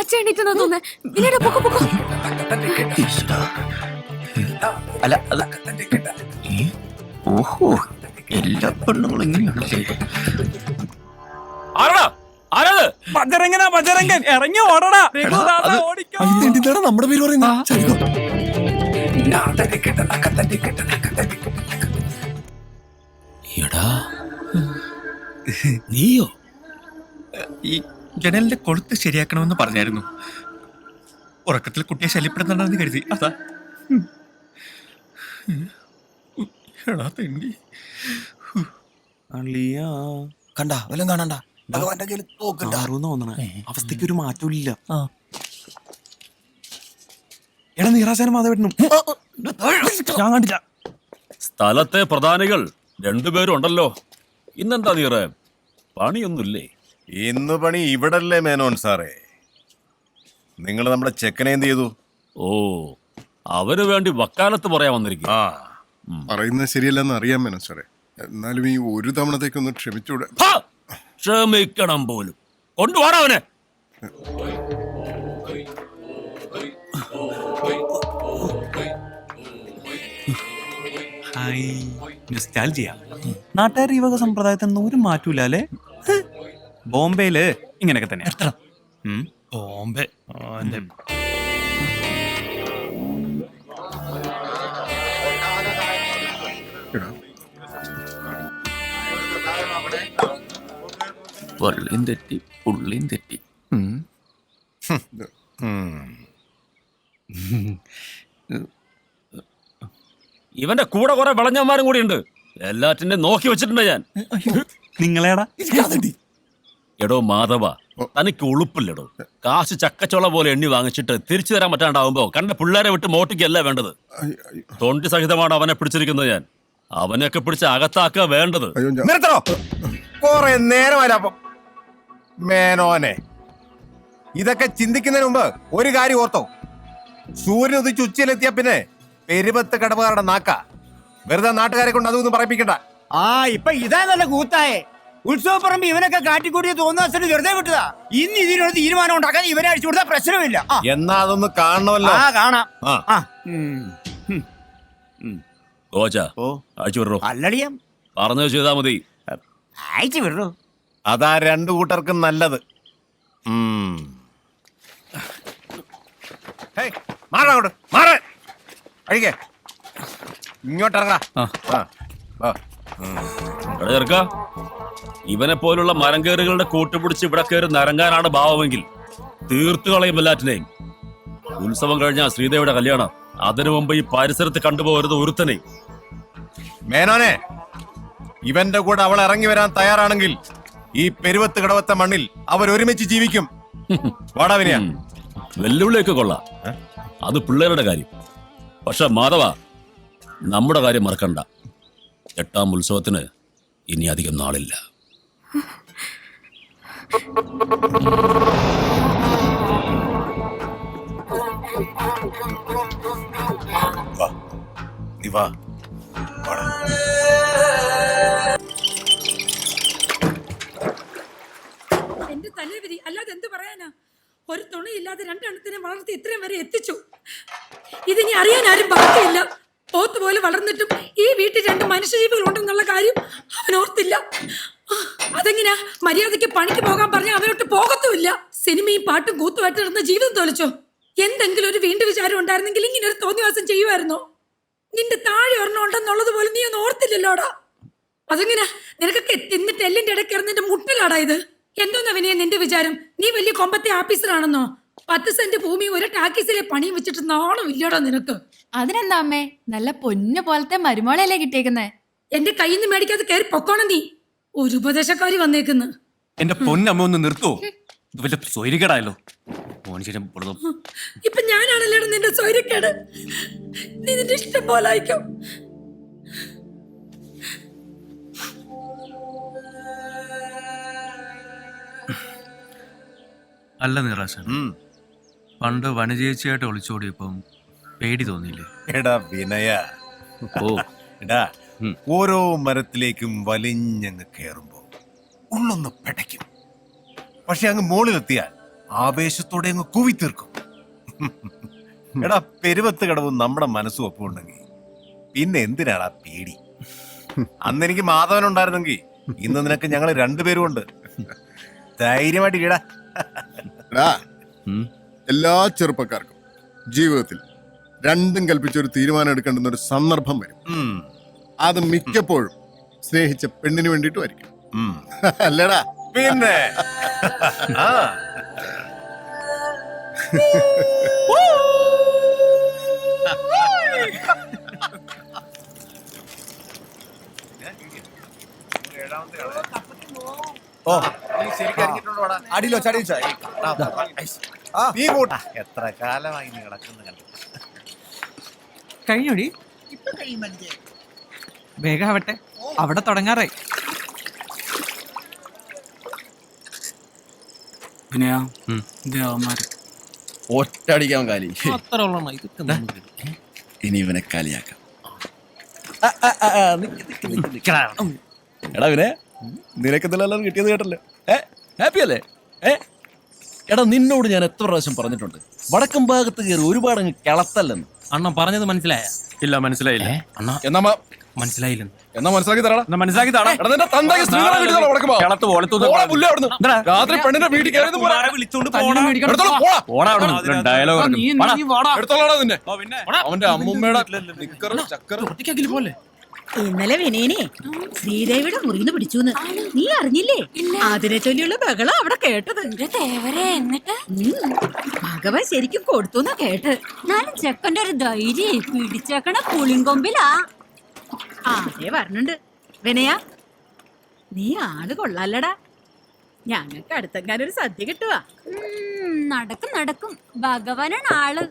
അച്ഛൻ എണീറ്റെന്നാ തോന്നുന്നേ. വിനയുടെ പൊക്കോ പൊക്കോ. അല്ല അത് ഓഹോ എല്ലാ പെണ്ണുങ്ങളും ഇങ്ങനെയാണല്ലേ. ബജരംഗനാ ബജരംഗൻ, ഇറങ്ങി ഓടടാ. നമ്മുടെ പേര് പറയുന്നത്. എടാ നീയോ? ഈ ജനലിന്റെ കൊളുത്ത് ശരിയാക്കണമെന്ന് പറഞ്ഞായിരുന്നു. ഉറക്കത്തിൽ കുട്ടിയെ ശല്യപ്പെടുന്നുണ്ടെന്ന് കരുതി. അതാ എടാ തെണ്ടി. കണ്ട വല്ലതും കാണണ്ട. ഭഗവാന്റെ കയ്യിൽ തോന്നുന്ന അവസ്ഥയ്ക്ക് ഒരു മാറ്റവും ഇല്ല. എടാ നീറാശാനും മാധവേട്ടനും ഞാൻ കണ്ടില്ല. സ്ഥലത്തെ പ്രധാനികൾ രണ്ടുപേരും ഉണ്ടല്ലോ. ഇന്നെന്താ നീറ പണിയൊന്നുമില്ലേ? ഇന്ന് പണി ഇവിടല്ലേ മേനോൻ സാറേ? നിങ്ങൾ നമ്മുടെ ചെക്കനെ എന്ത് ചെയ്തു? ഓ, അവന് വേണ്ടി വക്കാലത്ത് പറയാൻ വന്നിരിക്കും. ആ പറയുന്നത് ശരിയല്ലെന്ന് അറിയാൻ മേനോൻ സാറേ. എന്നാലും ഈ ഒരു തവണത്തേക്കൊന്ന് ക്ഷമിച്ചൂടെ? ക്ഷമിക്കണം പോലും. കൊണ്ടുപോടാ അവനെ. നാട്ടുകാർ ഈ വക സമ്പ്രദായത്തിനൊന്നും ഒരു മാറ്റൂല അല്ലേ? ബോംബെയില് ഇങ്ങനെയൊക്കെ തന്നെ. ബോംബെ വള്ളിയും തെറ്റി പുള്ളിയും തെറ്റി. ഇവന്റെ കൂടെ കുറെ വിളഞ്ഞന്മാരും കൂടി ഉണ്ട്. എല്ലാറ്റിന്റെ നോക്കി വെച്ചിട്ടുണ്ട് ഞാൻ. നിങ്ങളേടാ എടോ മാധവ, തനിക്ക് ഉളുപ്പില്ലടോ. കാശ് ചക്കച്ചോള പോലെ എണ്ണി വാങ്ങിച്ചിട്ട് തിരിച്ചു തരാൻ പറ്റാണ്ടാവുമ്പോ കണ്ട പിള്ളേരെ വിട്ട് മോട്ടിക്കല്ല വേണ്ടത്. തൊണ്ടി സഹിതമാണ് അവനെ പിടിച്ചിരിക്കുന്നത് ഞാൻ. അവനെയൊക്കെ പിടിച്ച് അകത്താക്കുക വേണ്ടത്. നിർത്തണോ? കൊറേ നേരമല്ല മേനോനെ. ഇതൊക്കെ ചിന്തിക്കുന്നതിന് മുമ്പ് ഒരു കാര്യം ഓർത്തോ. സൂര്യൻ ഉദിച്ച് ഉച്ചയിലെത്തിയ പിന്നെ പെരുപത്ത് കടവുകാരുടെ നാക്ക. വെറുതെ നാട്ടുകാരെ കൊണ്ട് അതൊന്നും പറയിപ്പിക്കണ്ട. ആ ഇപ്പൊ ഇതാ നല്ല കൂത്തായേ. ഉത്സവപ്പറമ്പ് ഇവനൊക്കെ കാട്ടിക്കൂട്ടിയ തോന്നുന്ന വെറുതെ വിട്ടതാ. ഇന്ന് ഇതിനൊരു തീരുമാനം ഉണ്ടാക്കാൻ ഇവനെ അടിച്ചു കൊടുത്താൽ പ്രശ്നമില്ല. എന്നാ അതൊന്ന് കാണണമല്ലോ. ആ കാണാം. അയച്ചു വിടറോ. അല്ലടിയം പറഞ്ഞു ചെയ്താ മതി. അയച്ചു വിടറോ. അതാ രണ്ടു കൂട്ടർക്കും നല്ലത്. മാറങ്ങോട്ട് മാറ അഴിക്കേ. ഇങ്ങോട്ടിറങ്ങാ. ചെറുക്ക, ഇവനെ പോലുള്ള മരംകേറുകളുടെ കൂട്ടുപിടിച്ച് ഇവിടെ കയറി നരങ്ങാനാണ് ഭാവമെങ്കിൽ തീർത്തു കളയും എല്ലാറ്റിനെയും. ഉത്സവം കഴിഞ്ഞ ശ്രീദേവിയുടെ കല്യാണം. അതിനു മുമ്പ് ഈ പരിസരത്ത് കണ്ടുപോകരുത് ഒരുത്തനെ. മേനോനെ, ഇവന്റെ കൂടെ അവൾ ഇറങ്ങി വരാൻ തയ്യാറാണെങ്കിൽ ഈ പെരുവത്ത് കടവത്തെ മണ്ണിൽ അവർ ഒരുമിച്ച് ജീവിക്കും. വാടാവിനിയ വെല്ലുവിളിയൊക്കെ കൊള്ളാം. അത് പിള്ളേരുടെ കാര്യം. പക്ഷെ മാധവ, നമ്മുടെ കാര്യം മറക്കണ്ട. 8ാം ഉത്സവത്തിന് ഇനി അധികം നാളില്ല. എന്റെ തലേവരി, അല്ലാതെ എന്ത് പറയാനാ? ഒരു തുണയില്ലാതെ രണ്ടെണ്ണത്തിനെ വളർത്തി ഇത്രയും വരെ എത്തിച്ചു. ഇതിനി അറിയാൻ ആരും ബാക്കിയില്ല. പോത്തുപോലെ വളർന്നിട്ടും ഈ വീട്ടിൽ 2 മനുഷ്യജീവികൾ ഉണ്ടെന്നുള്ള കാര്യം അവൻ ഓർത്തില്ല. അതെങ്ങനെയാ? മര്യാദയ്ക്ക് പണിക്ക് പോകാൻ പറഞ്ഞാൽ അവനോട്ട് പോകത്തുമില്ല. സിനിമയും പാട്ടും കൂത്തുമായിട്ട് നടന്ന ജീവിതം തോലിച്ചോ. എന്തെങ്കിലും ഒരു വീണ്ടും വിചാരം ഉണ്ടായിരുന്നെങ്കിൽ ഇങ്ങനെ ഒരു തോന്നിവാസം ചെയ്യുമായിരുന്നോ? നിന്റെ താഴെ ഒരെണ്ണം ഉണ്ടെന്നുള്ളത് പോലെ നീ ഒന്നും ഓർത്തില്ലല്ലോടാ. അതെങ്ങനെയാ? നിനക്കൊക്കെ തിന്നിട്ട് എല്ലിന്റെ ഇടയ്ക്ക് ഇറന്നിന്റെ മുട്ടിലാടാ ഇത്. എന്തോന്നാ വിനയ നിന്റെ വിചാരം? നീ വലിയ കൊമ്പത്തെ ആഫീസറാണെന്നോ? 10 സെന്റ് ഭൂമി ഒരു ടാക്കീസിലെ പണിയും വെച്ചിട്ട് നാണം ഇല്ലടാ നിനക്ക്. അതിനെന്താ അമ്മേ, നല്ല പൊന്നു പോലത്തെ മരുമോളയല്ലേ കിട്ടിയേക്കുന്നേ. എന്റെ കയ്യിൽ നിന്ന് മേടിക്കാതെ കയറി പൊക്കോണം നീ. ഒരു ഉപദേശക്കാരി വന്നേക്കുന്നു. എന്റെ പൊന്നമ്മ ഒന്ന് നിർത്തുവോ? ഇത് വല്ല സ്വൈരികേടായല്ലോ. ഇപ്പൊ ഞാനാണല്ലേടാ നിന്റെ സ്വൈരക്കേട്. നീ നിന്റെ ഇഷ്ടം പോലെ അയക്കും. അല്ല നിറാശൻ, പണ്ട് വനജേച്ചിയായിട്ട് ഒളിച്ചോടിയപ്പം പേടി തോന്നിയില്ലേ? എടാ വിനയ, എടാ ഓരോ മരത്തിലേക്കും വലിഞ്ഞങ്ങ് കയറുമ്പോ ഉള്ളൊന്ന് പിടയ്ക്കും. പക്ഷെ അങ്ങ് മുകളിലെത്തിയാൽ ആവേശത്തോടെ അങ്ങ് കൂവിത്തീർക്കും. എടാ പെരുവത്ത് കടവും നമ്മുടെ മനസ്സും ഒപ്പം ഉണ്ടെങ്കിൽ പിന്നെ എന്തിനാടാ പേടി? അന്ന് എനിക്ക് മാധവൻ ഉണ്ടായിരുന്നെങ്കിൽ ഇന്ന് നിനക്ക് ഞങ്ങൾ രണ്ടുപേരും ഉണ്ട്. ധൈര്യമായിട്ട് ഇടാ. എടാ, എല്ലാ ചെറുപ്പക്കാർക്കും ജീവിതത്തിൽ രണ്ടും കൽപ്പിച്ച ഒരു തീരുമാനം എടുക്കേണ്ടുന്ന ഒരു സന്ദർഭം വരും. അത് മിക്കപ്പോഴും സ്നേഹിച്ച പെണ്ണിന് വേണ്ടിയിട്ടുമായിരിക്കും. അല്ലടാ? പിന്നെ ആ ഓ നീ ശരിക്കും അറിഞ്ഞിട്ടുണ്ടോടാ? അടിയിലോ ചടിയിച്ചോ നീ കൂട്ടാ. എത്ര കാലമായി നീ കിടക്കുന്നു കണ്ടു. കഴിഞ്ഞോടി വേഗം ആവട്ടെ, അവിടെ തുടങ്ങാറായി. ഒറ്റടിക്കാൻ കാലി. അത്ര ഉള്ളണോ ഇതൊക്കെ? ഇനി ഇവനെ കാലിയാക്കാം. എടാ ഇവനെ നിനക്ക് എന്തെല്ലാം കിട്ടിയത് കേട്ടല്ലോ. ഹാപ്പി അല്ലേ? എടാ നിന്നോട് ഞാൻ എത്ര പ്രാവശ്യം പറഞ്ഞിട്ടുണ്ട്, വടക്കം ഭാഗത്ത് കയറി ഒരുപാട് അങ്ങ് കിളത്തല്ലെന്ന്. അണ്ണൻ പറഞ്ഞത് മനസ്സിലായ? ഇല്ല, മനസ്സിലായില്ല. എന്നാ മനസ്സിലായില്ലെന്ന്. എന്നാ മനസ്സിലാക്കി തരാടാ. എന്നാ മനസ്സിലാക്കി താടാ. എടാ നിന്റെ തന്തയ്ക്ക് സ്ത്രീകളെ വീട്ടിൽ വടക്കം ഭാഗം. കിളത്ത് പോലത്തൊന്നും പോടാ പുല്ല് അവിടുന്ന്. രാത്രി പെണ്ണിന്റെ വീട്ടിൽ കയറി വിളിച്ചോണ്ട് എടുത്തോളാടാ നിന്നെ. അവന്റെ അമ്മൂമ്മയുടെ നിക്കറും ചക്കറും. ഇന്നലെ വിനയനെ ശ്രീദേവിയുടെ മുറിന്ന് പിടിച്ചൂന്ന് നീ അറിഞ്ഞില്ലേ? അതിനെ ചൊല്ലിയുള്ള ബഹളം അവിടെ കേട്ടത്. എന്നിട്ട് ഭഗവാൻ ശരിക്കും കൊടുത്തുന്നാ കേട്ട്. ഞാനും ചെക്കന്റെ ഒരു ധൈര്യം പിടിച്ചേക്കണ പുളിങ്കൊമ്പിലാ. അതേ പറഞ്ഞിണ്ട് വിനയ, നീ ആള് കൊള്ളാലടാ. ഞങ്ങൾക്ക് അടുത്തെങ്ങാനൊരു സദ്യ കിട്ടുവാ. നടക്കും ഭഗവാനാണ് ആള്.